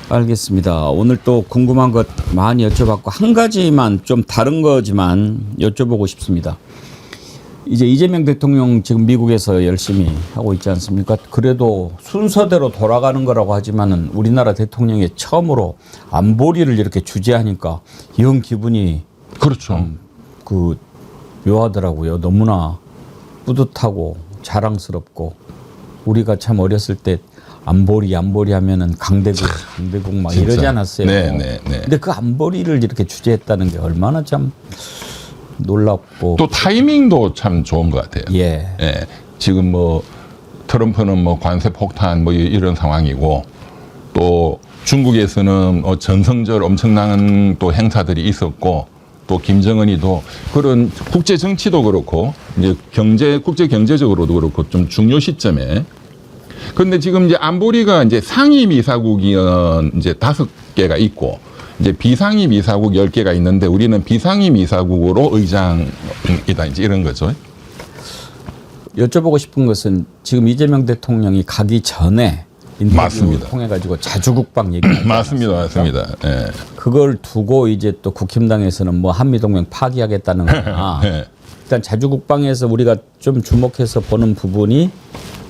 알겠습니다. 오늘 또 궁금한 것 많이 여쭤봤고 한 가지만 좀 다른 거지만 여쭤보고 싶습니다. 이제 이재명 대통령 지금 미국에서 열심히 하고 있지 않습니까? 그래도 순서대로 돌아가는 거라고 하지만은 우리나라 대통령이 처음으로 안보리를 이렇게 주재하니까 영 기분이 그렇죠. 그 묘하더라고요. 너무나 뿌듯하고 자랑스럽고 우리가 참 어렸을 때 안보리 하면은 강대국 막 진짜. 이러지 않았어요. 네. 근데 그 안보리를 이렇게 주재했다는 게 얼마나 참 놀랍고 또 타이밍도 참 좋은 것 같아요. 예. 지금 뭐 트럼프는 뭐 관세 폭탄 뭐 이런 상황이고 또 중국에서는 전성절 엄청난 또 행사들이 있었고 또 김정은이도 그런 국제 정치도 그렇고 이제 국제 경제적으로도 그렇고 좀 중요 시점에 그런데 지금 이제 안보리가 이제 상임 이사국이 이제 5개가 있고 이제 비상임 이사국 10개가 있는데 우리는 비상임 이사국으로 의장이다 이제 이런 거죠. 여쭤보고 싶은 것은 지금 이재명 대통령이 가기 전에 인터뷰 맞습니다. 통해 가지고 자주국방 얘기 맞습니다. 예. 그걸 두고 이제 또 국힘당에서는 뭐 한미동맹 파기하겠다는 거나 예. 일단 자주국방에서 우리가 좀 주목해서 보는 부분이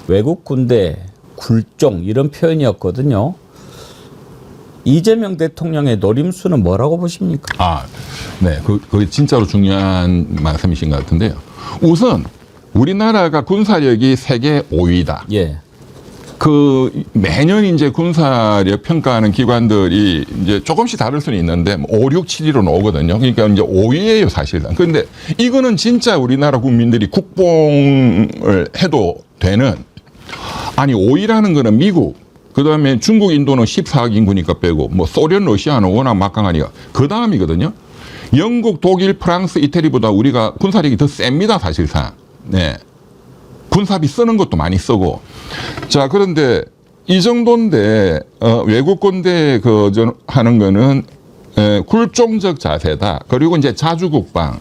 외국 군대 굴종 이런 표현이었거든요. 이재명 대통령의 노림수는 뭐라고 보십니까? 네. 그게 진짜로 중요한 말씀이신 것 같은데요. 우선 우리나라가 군사력이 세계 5위다. 예. 매년 이제 군사력 평가하는 기관들이 이제 조금씩 다를 수는 있는데 5, 6, 7위로 나오거든요. 그러니까 이제 5위예요, 사실상. 그런데 이거는 진짜 우리나라 국민들이 국뽕을 해도 되는, 아니 5위라는 거는 미국, 그다음에 중국, 인도는 14억 인구니까 빼고, 뭐 소련, 러시아는 워낙 막강하니까 그 다음이거든요. 영국, 독일, 프랑스, 이태리보다 우리가 군사력이 더 셉니다, 사실상. 네. 군사비 쓰는 것도 많이 쓰고. 자, 그런데 이 정도인데 외국 군대 하는 거는 굴종적 자세다. 그리고 이제 자주국방.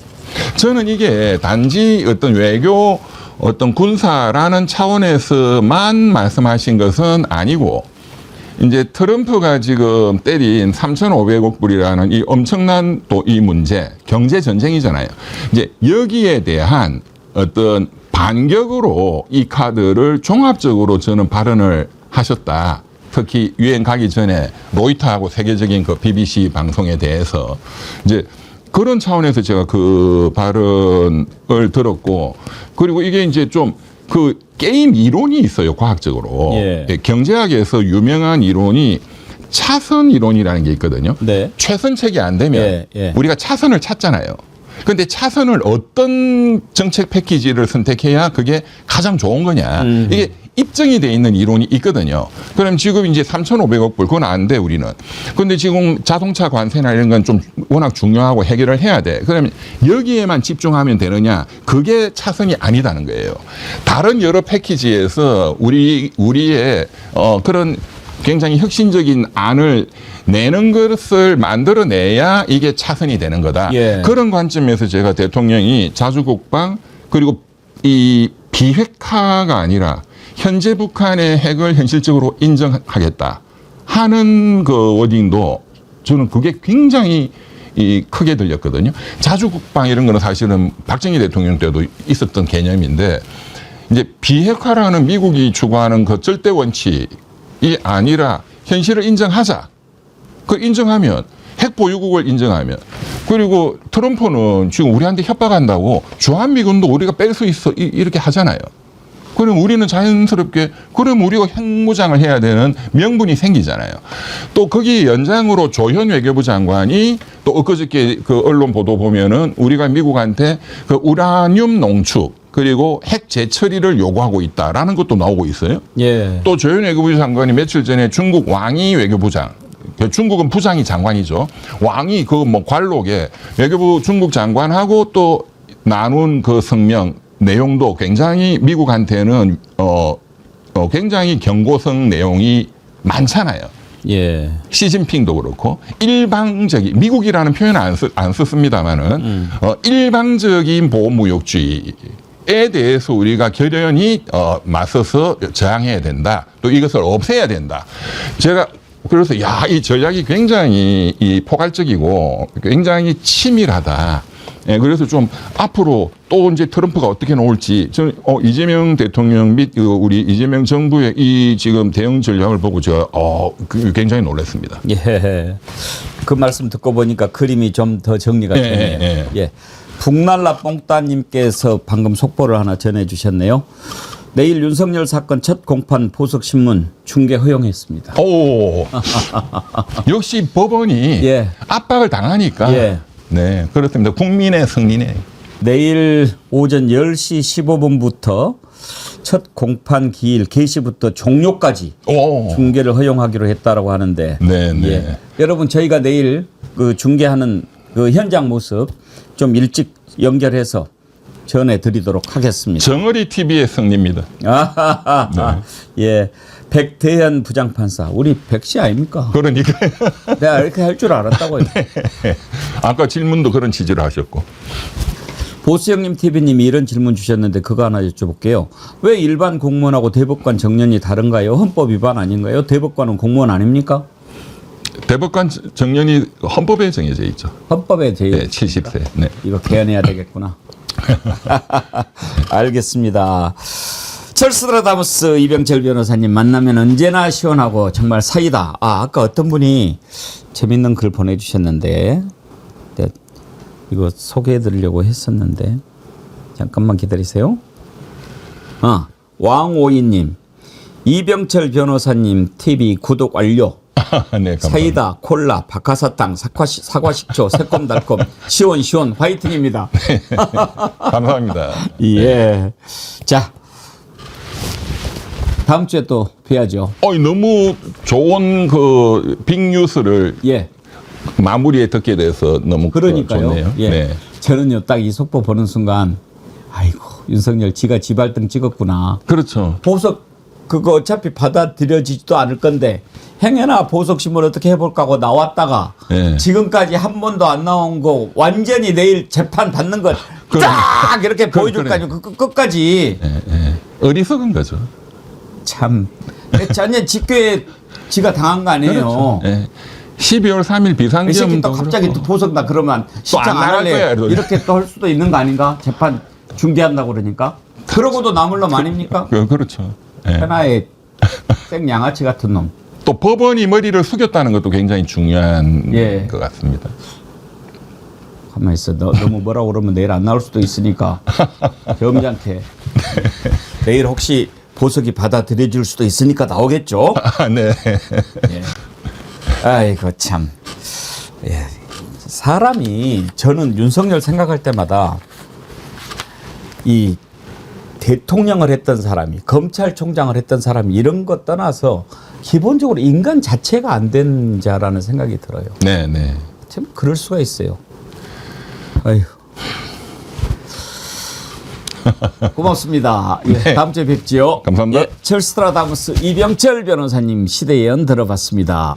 저는 이게 단지 어떤 외교 어떤 군사라는 차원에서만 말씀하신 것은 아니고, 이제 트럼프가 지금 때린 3,500억 불이라는 이 엄청난 또 이 문제, 경제 전쟁이잖아요. 이제 여기에 대한 어떤 반격으로 이 카드를 종합적으로 저는 발언을 하셨다. 특히 유엔 가기 전에 로이터하고 세계적인 그 BBC 방송에 대해서 이제 그런 차원에서 제가 그 발언을 들었고, 그리고 이게 이제 좀 그 게임 이론이 있어요, 과학적으로. 예. 경제학에서 유명한 이론이 차선 이론이라는 게 있거든요. 네. 최선책이 안 되면 우리가 차선을 찾잖아요. 그런데 차선을 어떤 정책 패키지를 선택해야 그게 가장 좋은 거냐. 이게 입증이 돼 있는 이론이 있거든요. 그럼 지금 이제 3,500억 불, 그건 안 돼, 우리는. 그런데 지금 자동차 관세나 이런 건 좀 워낙 중요하고 해결을 해야 돼. 그러면 여기에만 집중하면 되느냐? 그게 차선이 아니다는 거예요. 다른 여러 패키지에서 우리의 그런 굉장히 혁신적인 안을 내는 것을 만들어내야 이게 차선이 되는 거다. 예. 그런 관점에서 제가 대통령이 자주국방, 그리고 이 비핵화가 아니라 현재 북한의 핵을 현실적으로 인정하겠다 하는 그 워딩도 저는 그게 굉장히 크게 들렸거든요. 자주국방 이런 거는 사실은 박정희 대통령 때도 있었던 개념인데, 이제 비핵화라는 미국이 추구하는 그 절대 원칙이 아니라 현실을 인정하자. 그 인정하면, 핵 보유국을 인정하면, 그리고 트럼프는 지금 우리한테 협박한다고 주한미군도 우리가 뺄 수 있어 이렇게 하잖아요. 그럼 우리는 자연스럽게 그럼 우리가 핵무장을 해야 되는 명분이 생기잖아요. 또 거기 연장으로 조현 외교부 장관이 또 엊그저께 그 언론 보도 보면은 우리가 미국한테 그 우라늄 농축 그리고 핵 재처리를 요구하고 있다라는 것도 나오고 있어요. 예. 또 조현 외교부 장관이 며칠 전에 중국 왕이 외교부장, 중국은 부장이 장관이죠. 왕이 그 뭐 관록에 외교부 중국 장관하고 또 나눈 그 성명 내용도 굉장히 미국한테는 굉장히 경고성 내용이 많잖아요. 예. 시진핑도 그렇고 일방적인, 미국이라는 표현 안 썼습니다만은 일방적인 보호무역주의에 대해서 우리가 결연히 맞서서 저항해야 된다. 또 이것을 없애야 된다. 제가 그래서 이 전략이 굉장히 포괄적이고 굉장히 치밀하다. 예, 그래서 좀 앞으로 또 이제 트럼프가 어떻게 나올지 저는 이재명 대통령 및 우리 이재명 정부의 이 지금 대응 전략을 보고 제가 굉장히 놀랐습니다. 예. 그 말씀 듣고 보니까 그림이 좀 더 정리가 되네요. 예. 북날라 뽕따님께서 방금 속보를 하나 전해주셨네요. 내일 윤석열 사건 첫 공판 보석신문 중계 허용했습니다. 오, 역시 법원이 예. 압박을 당하니까. 예. 네, 그렇습니다. 국민의 승리네. 내일 오전 10시 15분부터 첫 공판 기일 개시부터 종료까지 중계를 허용하기로 했다라고 하는데, 네, 네. 예. 여러분 저희가 내일 그 중계하는 그 현장 모습 좀 일찍 연결해서 전해드리도록 하겠습니다. 정어리 TV의 승리입니다. 네. 예, 백대현 부장판사, 우리 백씨 아닙니까? 그러니까 내가 이렇게 할 줄 알았다고요. 네. 아까 질문도 그런 취지로 하셨고. 보수형님 TV님이 이런 질문 주셨는데 그거 하나 여쭤볼게요. 왜 일반 공무원하고 대법관 정년이 다른가요? 헌법 위반 아닌가요? 대법관은 공무원 아닙니까? 대법관 정년이 헌법에 정해져 있죠. 헌법에 제일 네, 70세. 네. 이거 개헌해야 되겠구나. 알겠습니다. 철스트라다무스 이병철 변호사님 만나면 언제나 시원하고 정말 사이다. 아까 어떤 분이 재밌는 글 보내주셨는데 네, 이거 소개해드리려고 했었는데 잠깐만 기다리세요. 왕오이님 이병철 변호사님 TV 구독 완료. 네, 감사합니다. 사이다, 콜라, 박하사탕, 사과 식초, 새콤달콤, 시원 화이팅입니다. 감사합니다. 예. 자, 다음 주에 또 뵈야죠. 너무 좋은 그 빅뉴스를 예. 마무리에 듣게 돼서 너무 그러니까요. 좋네요. 예. 네. 저는요, 딱 이 속보 보는 순간, 아이고, 윤석열 지가 지발등 찍었구나. 그렇죠. 보석, 그거 어차피 받아들여지지도 않을 건데, 행여나 보석신문 어떻게 해볼까 하고 나왔다가, 예. 지금까지 한 번도 안 나온 거, 완전히 내일 재판 받는 걸, 딱! 이렇게 보여줄까지, 끝까지. 어리석은 거죠. 참. 완전 직교에 지가 당한 거 아니에요. 그렇죠. 예. 12월 3일 이 새끼 비상시험도 또 갑자기 또 보석나 그러면 시장 안 나갈 할래. 거야, 이러죠. 이렇게 또 할 수도 있는 거 아닌가? 재판 중계한다고 그러니까. 그러고도 남을 놈 아닙니까? 그렇죠. 예. 하나의 생양아치 같은 놈. 또 법원이 머리를 숙였다는 것도 굉장히 중요한 예. 것 같습니다. 가만히 있어. 너무 뭐라고 그러면 내일 안 나올 수도 있으니까 점잖게. 내일 혹시 보석이 받아들여질 수도 있으니까 나오겠죠? 네. 예. 아이고 참. 예. 사람이 저는 윤석열 생각할 때마다 이 대통령을 했던 사람이 검찰총장을 했던 사람이 이런 것 떠나서 기본적으로 인간 자체가 안 된 자라는 생각이 들어요. 네, 네. 참 그럴 수가 있어요. 아휴. 고맙습니다. 예, 네. 다음 주에 뵙지요. 감사합니다. 예, 철스트라다무스 이병철 변호사님 시대예언 들어봤습니다.